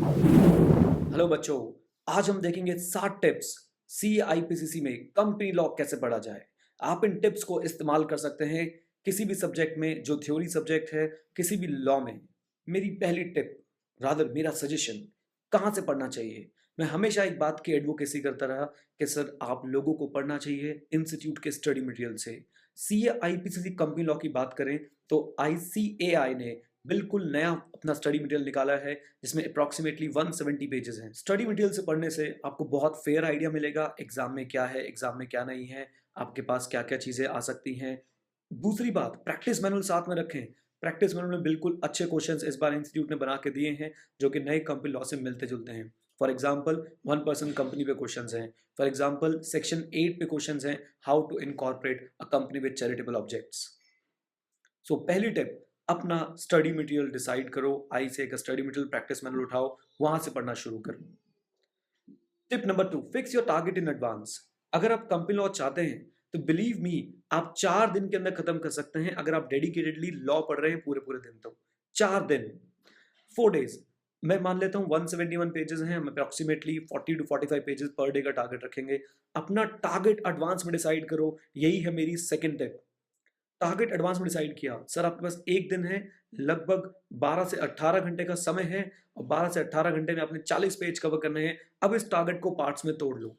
Hello बच्चों, आज हम देखेंगे 7 टिप्स CIPCC में कंपनी लॉ कैसे पढ़ा जाए। आप इन टिप्स को इस्तेमाल कर सकते हैं किसी भी सब्जेक्ट में जो थ्योरी सब्जेक्ट है, किसी भी लॉ में। मेरी पहली टिप, रादर मेरा सजेशन, कहाँ से पढ़ना चाहिए। मैं हमेशा एक बात की एडवोकेसी करता रहा कि सर आप लोगों को पढ़ना चाहिए इंस्टीट्यूट के स्टडी मटेरियल से। CIPCC कंपनी लॉ की बात करें तो ICAI ने बिल्कुल नया अपना स्टडी मटेरियल निकाला है जिसमें अप्रॉक्सीमेटली 170 पेजेस हैं। स्टडी मटेरियल से पढ़ने से आपको बहुत फेयर आइडिया मिलेगा एग्जाम में क्या है, एग्जाम में क्या नहीं है, आपके पास क्या क्या चीज़ें आ सकती हैं। दूसरी बात, प्रैक्टिस मैनुअल साथ में रखें। प्रैक्टिस मैनुअल में बिल्कुल अच्छे क्वेश्चंस इस बार इंस्टीट्यूट ने बना के दिए हैं जो कि नए कंपनी लॉ से मिलते जुलते हैं। फॉर एग्जाम्पल 1% कंपनी पे क्वेश्चंस हैं। फॉर एग्जाम्पल सेक्शन 8 पे क्वेश्चंस हैं, how to incorporate a company with charitable objects. So पहली टिप, अपना स्टडी मटेरियल डिसाइड करो। आई से एक स्टडी मटेरियल प्रैक्टिस मैनुअल उठाओ, वहां से पढ़ना शुरू करो। Tip number 2, fix your target in advance. अगर आप कंपनी लॉ चाहते हैं तो बिलीव मी, आप 4 दिन के अंदर खत्म कर सकते हैं अगर आप डेडिकेटेडली लॉ पढ़ रहे हैं पूरे पूरे दिन। तो 4 दिन, 4 डेज। मैं मान लेता हूँ 171 पेजेस हैं, हम approximately 40 to 45 pages per day का टारगेट रखेंगे। अपना टारगेट एडवांस में डिसाइड करो, यही है मेरी सेकंड टिप। टारगेट एडवांस में डिसाइड किया, सर आपके पास एक दिन है, लगभग 12 से 18 घंटे का समय है और 12 से 18 घंटे में आपने 40 पेज कवर करने हैं। अब इस टारगेट को पार्ट्स में तोड़ लो।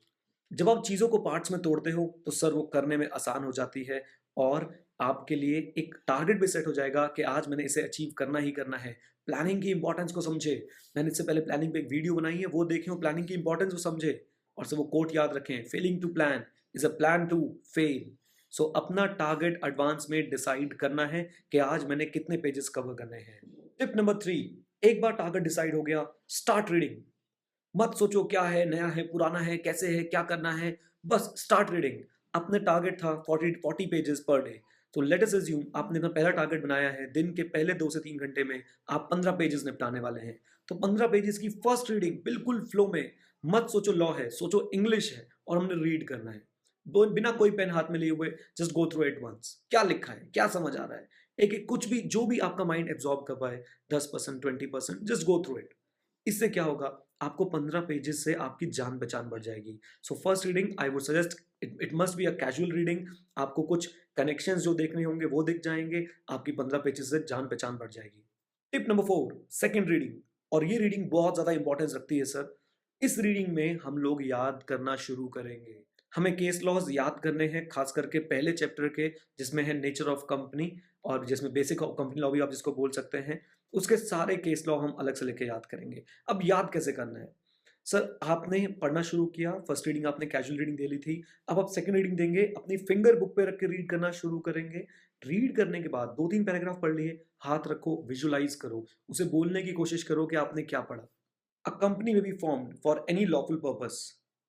जब आप चीज़ों को पार्ट्स में तोड़ते हो तो सर वो करने में आसान हो जाती है और आपके लिए एक टारगेट भी सेट हो जाएगा कि आज मैंने इसे अचीव करना ही करना है। प्लानिंग की इंपॉर्टेंस को समझे। मैंने इससे पहले प्लानिंग पे एक वीडियो बनाई है, वो देखें, प्लानिंग की इंपॉर्टेंस को समझे और सब वो कोट याद रखें, failing to plan is a plan to fail. So अपना टारगेट एडवांस में डिसाइड करना है कि आज मैंने कितने पेजेस कवर करने हैं। टिप नंबर 3, एक बार टारगेट डिसाइड हो गया, स्टार्ट रीडिंग। मत सोचो क्या है, नया है, पुराना है, कैसे है, क्या करना है, बस स्टार्ट रीडिंग। अपने टारगेट था 40 पेजेस पर डे। तो लेट अस अज्यूम आपने अपना पहला टारगेट बनाया है, दिन के पहले 2 से 3 घंटे में आप 15 पेजेस निपटाने वाले हैं। तो 15 पेजेस की फर्स्ट रीडिंग बिल्कुल फ्लो में, मत सोचो लॉ है, सोचो इंग्लिश है और हमने रीड करना है। बिना कोई पेन हाथ में लिए हुए just go through it once. क्या लिखा है, क्या समझ आ रहा है, एक एक कुछ भी जो भी आपका माइंड एब्जॉर्ब कर पाए, 10% 20% जस्ट गो थ्रू इट। इससे क्या होगा, आपको 15 पेजेस से आपकी जान पहचान बढ़ जाएगी। So first reading I would suggest it must be a casual reading. आपको कुछ कनेक्शंस जो देखने होंगे वो दिख जाएंगे, आपकी 15 पेजेस से जान पहचान बढ़ जाएगी। Tip number 4, second reading. और ये रीडिंग बहुत ज्यादा इंपॉर्टेंस रखती है सर। इस रीडिंग में हम लोग याद करना शुरू करेंगे। हमें केस लॉज याद करने हैं, खास करके पहले चैप्टर के जिसमें है नेचर ऑफ कंपनी और जिसमें बेसिक ऑफ कंपनी लॉ भी आप जिसको बोल सकते हैं। उसके सारे केस लॉ हम अलग से लेके याद करेंगे। अब याद कैसे करना है, सर आपने पढ़ना शुरू किया, फर्स्ट रीडिंग आपने कैजुअल रीडिंग दे ली थी, अब आप सेकंड रीडिंग देंगे, अपनी फिंगर बुक पे रख के रीड करना शुरू करेंगे। रीड करने के बाद 2-3 पैराग्राफ पढ़ लिए, हाथ रखो, विजुलाइज करो, उसे बोलने की कोशिश करो कि आपने क्या पढ़ा। A company may be formed for any lawful purpose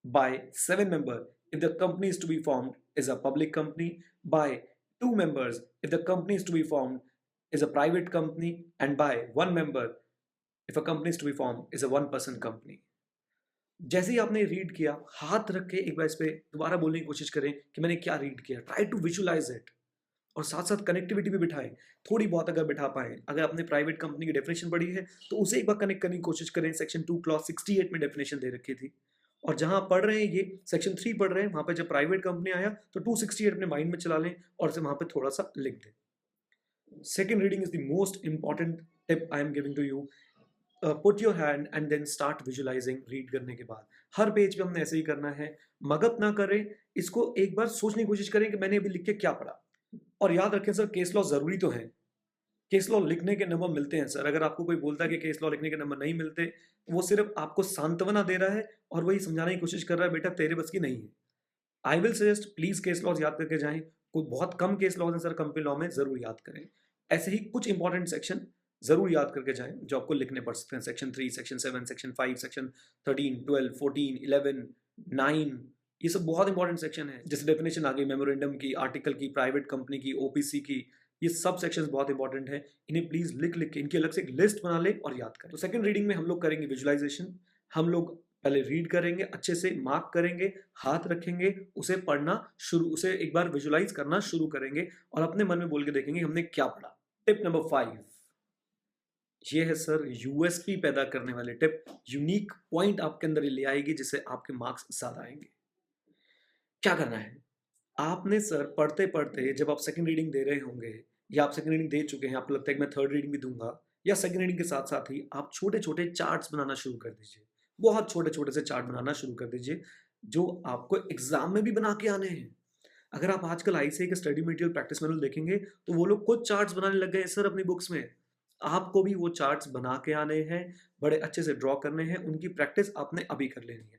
by 7 members if the company is to be formed is a public company, by 2 members if the company is to be formed is a private company, and by 1 member if a company is to be formed is a one-person company. जैसे ही आपने read किया, हाथ रख के एक बार इस पे दोबारा बोलने की कोशिश करें कि मैंने क्या रीड किया। ट्राई टू विजुलाइज इट और साथ साथ कनेक्टिविटी भी बिठाएं, थोड़ी बहुत अगर बिठा पाएं। अगर आपने प्राइवेट कंपनी की डेफिनेशन पढ़ी है तो उसे एक बार कनेक्ट करने की कोशिश करें। सेक्शन 2 क्लॉज 68 में डेफिनेशन दे रखी थी और जहां पढ़ रहे हैं ये सेक्शन 3 पढ़ रहे हैं, वहां पे जब प्राइवेट कंपनी आया तो 268 अपने माइंड में चला लें और इसे वहां पे थोड़ा सा लिख दें। Second reading is the most important tip I am giving to you. Put your hand and then start visualising. Read करने के बाद हर पेज पे हमने ऐसे ही करना है, मगप ना करें, इसको एक बार सोचने की कोशिश करें कि मैंने अभी लिख के क्या पढ़ा। और याद रखें सर, केस लॉ जरूरी तो है, केस लॉ लिखने के नंबर मिलते हैं सर। अगर आपको कोई बोलता है कि केस लॉ लिखने के नंबर नहीं मिलते, तो वो सिर्फ आपको सांत्वना दे रहा है और वही समझाने की कोशिश कर रहा है बेटा तेरे बस की नहीं है। I will suggest please case laws याद करके जाएं। कोई बहुत कम केस लॉज है सर कंपनी लॉ में, जरूर याद करें। ऐसे ही कुछ इंपॉर्टेंट सेक्शन जरूर याद करके जाएं जो आपको लिखने पड़ सकते हैं। सेक्शन 3, सेक्शन 7, सेक्शन 5, सेक्शन 13, 12, 14, 11, 9, ये सब बहुत इंपॉर्टेंट सेक्शन है। जैसे डेफिनेशन आ गई मेमोरेंडम की, आर्टिकल की, प्राइवेट कंपनी की, ओपीसी की, ये सब सेक्शंस बहुत इंपॉर्टेंट है। इन्हें प्लीज लिख लिख के इनकी अलग से एक लिस्ट बना ले और याद करें। तो सेकंड रीडिंग में हम लोग करेंगे विजुअलाइजेशन। हम लोग पहले रीड करेंगे, अच्छे से मार्क करेंगे, हाथ रखेंगे, उसे पढ़ना शुरू, उसे एक बार विजुअलाइज करना शुरू करेंगे और अपने मन में बोल के देखेंगे हमने क्या पढ़ा। टिप नंबर 5, ये है सर यूएसपी पैदा करने वाली टिप, यूनिक पॉइंट आपके अंदर ये ले आएगी जिससे आपके मार्क्स ज़्यादा आएँगे। क्या करना है? आपने सर पढ़ते-पढ़ते जब आप सेकंड रीडिंग दे रहे होंगे या आप सेकंड रीडिंग दे चुके हैं, आपको लगता है कि मैं थर्ड रीडिंग भी दूँगा या सेकंड रीडिंग के साथ-साथ ही आप छोटे-छोटे चार्ट्स बनाना शुरू कर दीजिए। बहुत छोटे-छोटे से चार्ट बनाना शुरू कर दीजिए, जो आपको एग्ज़ाम में भी बना के आने हैं। अगर आप आजकल आईसीएआई के स्टडी मटेरियल प्रैक्टिस मैनुअल देखेंगे, तो वो लोग खुद चार्ट्स बनाने लग गए हैं सर अपनी बुक्स में। आपको भी वो चार्ट्स बना के आने हैं, बड़े अच्छे से ड्रॉ करने हैं, उनकी प्रैक्टिस आपने अभी कर लेनी है।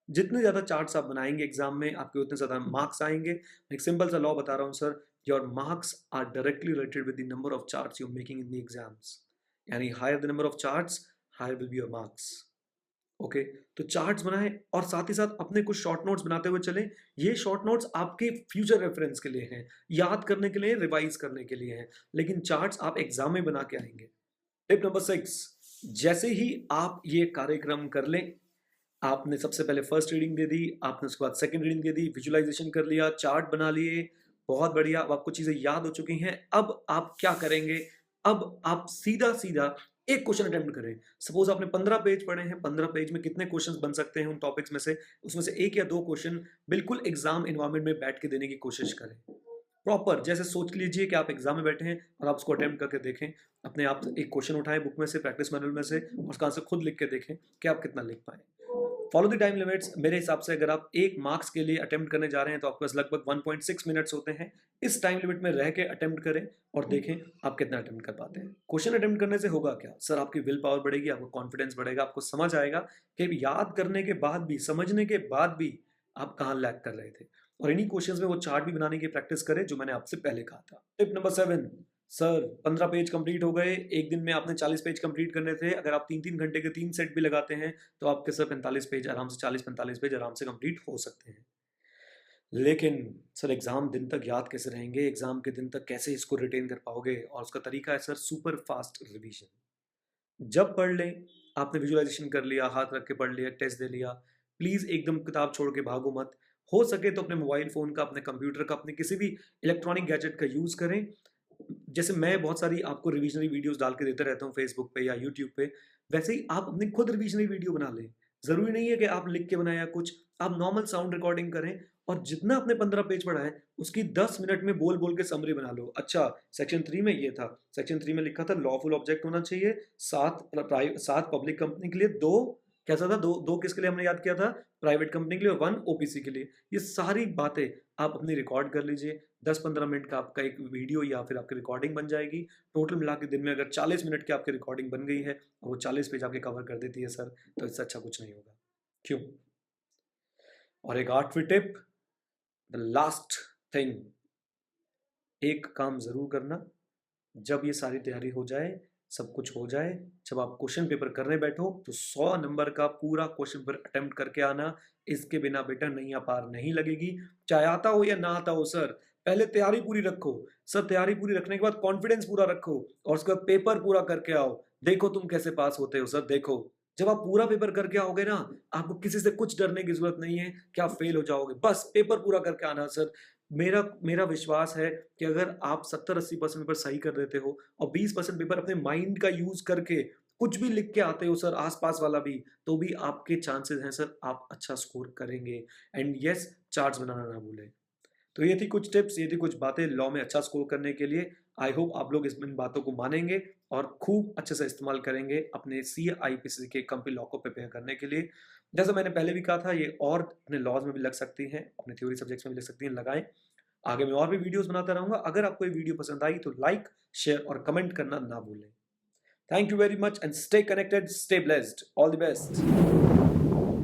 जितने ज़्यादा चार्ट्स आप बनाएँगे एग्ज़ाम में, आपके उतने ज़्यादा मार्क्स आएँगे। एक सिंपल सा लॉ बता रहा हूँ sir, your marks are directly related with the number of charts you are making in the exams. यानी higher the number of charts, higher will be your marks. Okay, तो charts बनाएँ और साथ ही साथ अपने कुछ शॉर्ट नोट्स बनाते हुए चलें। ये शॉर्ट नोट्स आपके फ्यूचर रेफरेंस के लिए हैं, याद करने के लिए, रिवाइज़ करने के लिए हैं, लेकिन चार्ट्स आप एग्ज़ाम में बना के आएँगे। टिप नंबर 6, जैसे ही आप ये कार्यक्रम कर लें, आपने सबसे पहले फर्स्ट रीडिंग दे दी, आपने उसके बाद सेकंड रीडिंग दे दी, विजुअलाइज़ेशन कर लिया, चार्ट बना लिए, बहुत बढ़िया, अब आपको चीज़ें याद हो चुकी हैं। अब आप क्या करेंगे? अब आप सीधा-सीधा एक क्वेश्चन अटेम्प्ट करें। सपोज़ आपने 15 पेज पढ़े हैं, 15 पेज में कितने क्वेश्चन्स बन सकते हैं उन टॉपिक्स में से? उसमें से 1 या 2 क्वेश्चन बिल्कुल एग्ज़ाम एनवायरनमेंट में बैठ के देने की कोशिश करें। प्रॉपर जैसे सोच लीजिए कि आप एग्ज़ाम में बैठे हैं और आप उसको अटेम्प्ट करके देखें। अपने आप एक क्वेश्चन उठाएँ बुक में से, प्रैक्टिस मैनुअल में से और उसका आंसर खुद लिख के देखें कि आप कितना लिख पाएँ। Follow the time limits. मेरे हिसाब से अगर आप 1 मार्क्स के लिए अटेम्प्ट करने जा रहे हैं तो आपके पास लगभग 1.6 मिनट्स होते हैं। इस टाइम लिमिट में रह के अटेम्प्ट करें और देखें आप कितना अटेम्प्ट कर पाते हैं। क्वेश्चन अटेम्प्ट करने से होगा क्या? सर आपकी विल पावर बढ़ेगी, आपको कॉन्फिडेंस बढ़ेगा, आपको समझ आएगा कि याद करने के बाद भी, समझने के बाद भी आप कहाँ लैग कर रहे थे। और इन्हीं क्वेश्चंस में वो चार्ट भी बनाने की प्रैक्टिस करें जो मैंने आपसे पहले कहा था। Tip number 7, sir 15 page complete हो गए, एक दिन में आपने 40 पेज कंप्लीट करने थे। अगर आप 3-3 घंटे के 3 सेट भी लगाते हैं तो आपके सर 45 पेज आराम से 40-45 पेज आराम से कंप्लीट हो सकते हैं। लेकिन सर एग्ज़ाम दिन तक याद कैसे रहेंगे? एग्ज़ाम के दिन तक कैसे इसको रिटेन कर पाओगे? और उसका तरीका है सर सुपर फास्ट रिवीजन। जब पढ़ लें, आपने विजुअलाइज़ेशन कर लिया, हाथ रख के पढ़ लिया, टेस्ट दे लिया, प्लीज़ एकदम किताब छोड़ के भागो मत। हो सके तो अपने मोबाइल फ़ोन का, अपने कंप्यूटर का, अपने किसी भी इलेक्ट्रॉनिक गैजेट का यूज़ करें। जैसे मैं बहुत सारी आपको रिविज़नरी वीडियोज़ डाल के देता रहता हूँ फ़ेसबुक पे या यूट्यूब पे, वैसे ही आप अपनी खुद रिविज़नरी वीडियो बना लें। ज़रूरी नहीं है कि आप लिख के बनाएँ या कुछ, आप नॉर्मल साउंड रिकॉर्डिंग करें और जितना आपने 15 पेज पढ़ा है, उसकी 10 मिनट में बोल-बोल के समरी बना लो। अच्छा, सेक्शन 3 में ये था, सेक्शन 3 में लिखा था लॉफुल ऑब्जेक्ट होना चाहिए, 7 पब्लिक कंपनी के लिए, 2 कैसा था? 2 किसके लिए हमने याद किया था? प्राइवेट कंपनी के लिए और 1 ओपीसी के लिए। ये सारी बातें आप अपनी रिकॉर्ड कर लीजिए। 10-15 मिनट का आपका एक वीडियो या फिर आपकी रिकॉर्डिंग बन जाएगी। टोटल मिला के दिन में अगर 40 मिनट की आपकी रिकॉर्डिंग बन गई है और वो 40 पेज आपके कवर कर देती है सर, तो इससे अच्छा कुछ नहीं होगा। क्यों? और एक 8वीं टिप, द लास्ट थिंग, एक काम ज़रूर करना, जब ये सारी तैयारी हो जाए, सब कुछ हो जाए, जब आप क्वेश्चन पेपर करने बैठो तो 100 नंबर का पूरा क्वेश्चन पेपर अटेम्प्ट करके आना। इसके बिना बेटा नैया पार नहीं लगेगी। चाहे आता हो या ना आता हो सर, पहले तैयारी पूरी रखो। सर तैयारी पूरी रखने के बाद कॉन्फिडेंस पूरा रखो और उसके बाद पेपर पूरा करके आओ। देखो तुम कैसे पास होते हो सर, देखो। जब आप पूरा पेपर करके आओगे ना, आपको किसी से कुछ डरने की ज़रूरत नहीं है कि आप फेल हो जाओगे। बस पेपर पूरा करके आना सर। मेरा मेरा विश्वास है कि अगर आप 70-80% पेपर सही कर देते हो और 20% पेपर अपने माइंड का यूज़ करके कुछ भी लिख के आते हो सर, आस-पास वाला भी, तो भी आपके चांसेस हैं सर, आप अच्छा स्कोर करेंगे। एंड येस, चार्ट्स बनाना ना भूलें। तो ये थी कुछ टिप्स, ये थी कुछ बातें लॉ में अच्छा स्कोर करने के लिए। आई होप आप लोग इन बातों को मानेंगे और खूब अच्छे से इस्तेमाल करेंगे अपने सीआईपीसी के कंपनी लॉ को प्रिपेयर करने के लिए। जैसा मैंने पहले भी कहा था, ये और अपने लॉज में भी लग सकती हैं, अपने थ्योरी सब्जेक्ट्स में भी लग सकती हैं, लगाएँ। आगे मैं और भी वीडियोज़ बनाता रहूँगा। अगर आपको ये वीडियो पसंद आई तो लाइक, शेयर और कमेंट करना ना भूलें। Thank you very much and stay connected, stay blessed. All the best.